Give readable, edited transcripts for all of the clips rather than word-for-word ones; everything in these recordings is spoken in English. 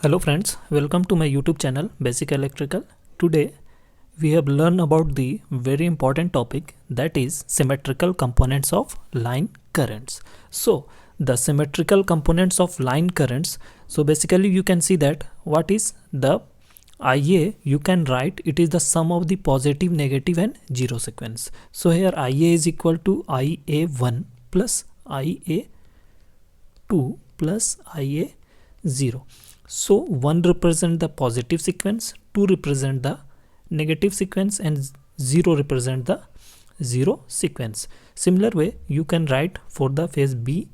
Hello friends, welcome to my YouTube channel Basic Electrical. Today we have learned about the very important topic, that is symmetrical components of line currents. So the symmetrical components of line currents, so basically you can see that what is the IA, you can write it is the sum of the positive, negative and zero sequence. So here IA is equal to IA1 plus IA2 plus IA0. So 1 represent the positive sequence, 2 represent the negative sequence and 0 represent the zero sequence. Similar way you can write for the phase B,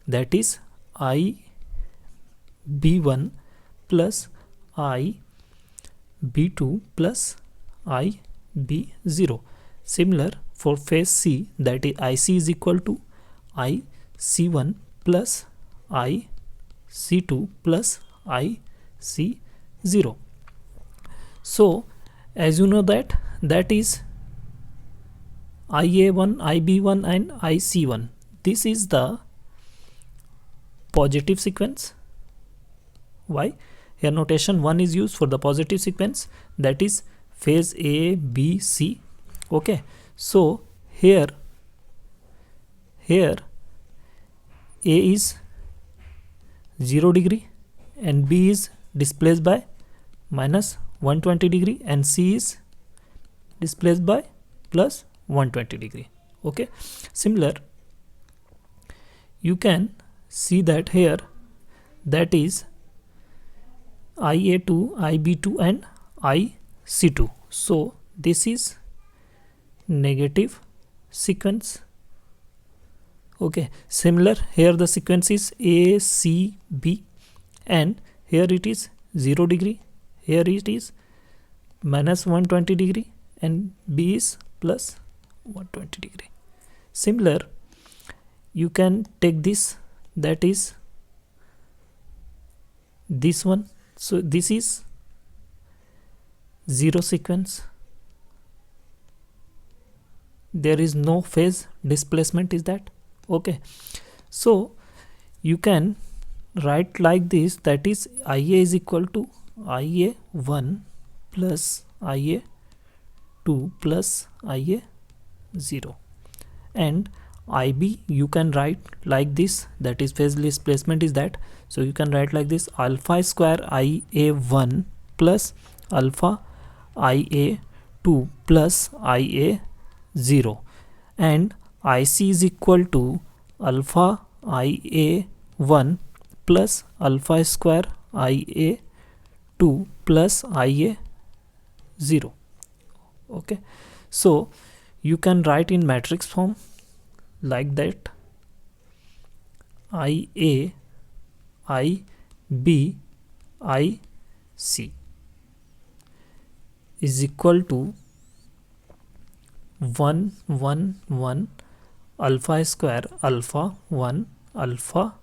that is IB1 plus IB2 plus IB0. Similar for phase C, that is IC is equal to IC1 plus IC2 plus IC0. So as you know that is IA1, IB1 and IC1. This is the positive sequence. Why? Here notation 1 is used for the positive sequence, that is phase A, B, C. Okay, so here A is 0 degree and B is displaced by minus 120 degree and C is displaced by plus 120 degree. Okay, similar you can see that here, that is IA2, IB2 and IC2. So this is negative sequence. Okay, similar here the sequence is A, C, B and here it is 0 degree, here it is minus 120 degree and B is plus 120 degree. Similar you can take this, that is this one. So this is zero sequence, there is no phase displacement, is that okay? So you can write like this, that is IA is equal to IA1 plus IA2 plus IA0 and IB you can write like this, that is phase displacement is that. So you can write like this, alpha square IA1 plus alpha IA2 plus IA0 and IC is equal to alpha IA1 plus alpha square IA2 plus IA0. Okay, so you can write in matrix form like that, IA, IB, IC is equal to 1 1 1 alpha square alpha 1 alpha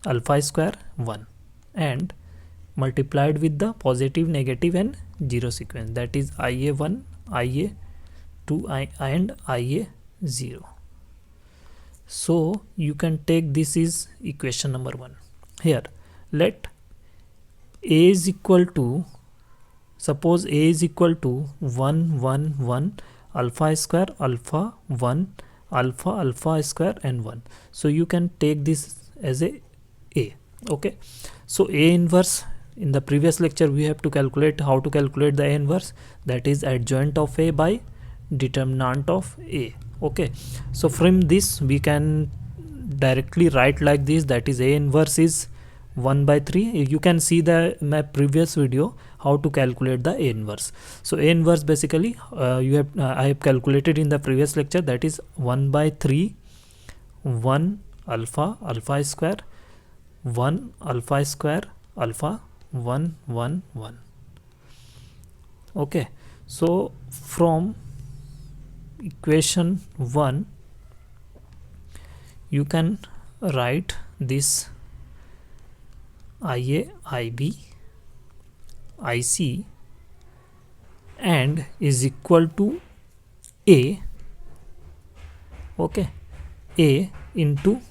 alpha square 1 and multiplied with the positive, negative and zero sequence, that is IA1, IA2 and IA0. So you can take this is equation number 1. Here let A is equal to, suppose A is equal to 1 1 1 alpha square alpha 1 alpha square and 1. So you can take this as a okay. So A inverse, in the previous lecture we have to calculate how to calculate the A inverse, that is adjoint of A by determinant of A. Okay, so from this we can directly write like this, that is A inverse is 1 by 3. You can see my previous video how to calculate the A inverse. So A inverse basically I have calculated in the previous lecture, that is 1 by 3 1 alpha square 1 alpha square alpha 1 1 1. Okay, so from equation 1 you can write this IA, IB, IC and is equal to A okay, A into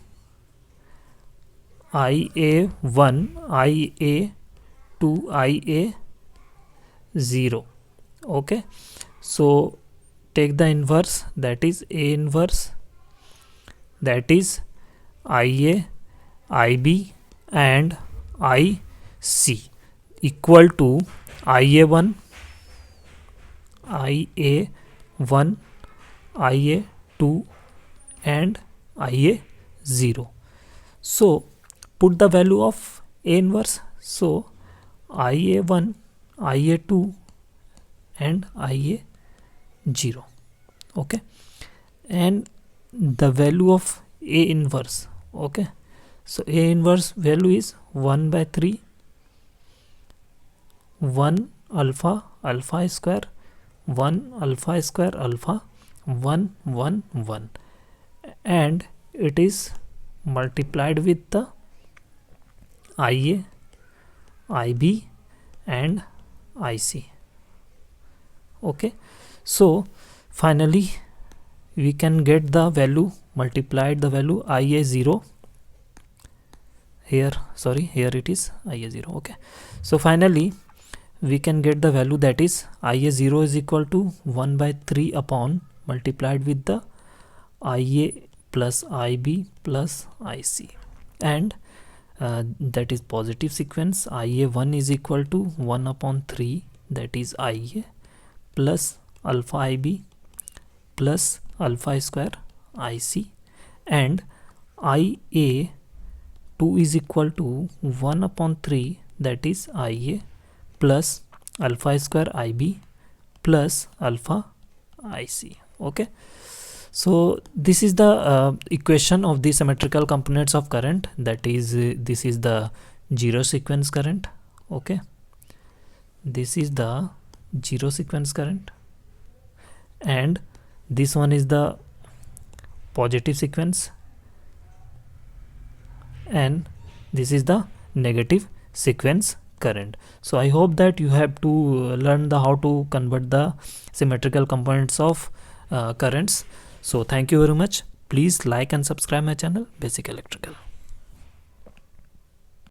IA1 IA2 IA0. Okay, so take the inverse, that is A inverse, that is IA, IB and IC equal to IA1 IA1 IA2 and IA0. So put the value of A inverse. So IA1 IA2 and IA0. Okay, and the value of A inverse. Okay, so A inverse value is 1 by 3 1 alpha alpha square 1 alpha square alpha 1 1 1, and it is multiplied with the IA, IB and IC. Okay, so finally we can get the value, multiplied the value IA0 here, sorry, here it is IA0. Okay, so finally we can get the value, that is IA0 is equal to 1 by 3 upon multiplied with the IA plus IB plus IC, and that is positive sequence. IA1 is equal to 1 upon 3, that is IA plus alpha IB plus alpha square IC, and IA2 is equal to 1 upon 3, that is IA plus alpha square IB plus alpha IC. Okay, so this is the equation of the symmetrical components of current, that is this is the zero sequence current. Okay, this is the zero sequence current, and this one is the positive sequence, and this is the negative sequence current. So I hope that you have to learn the how to convert the symmetrical components of currents. So thank you very much. Please like and subscribe my channel Basic Electrical.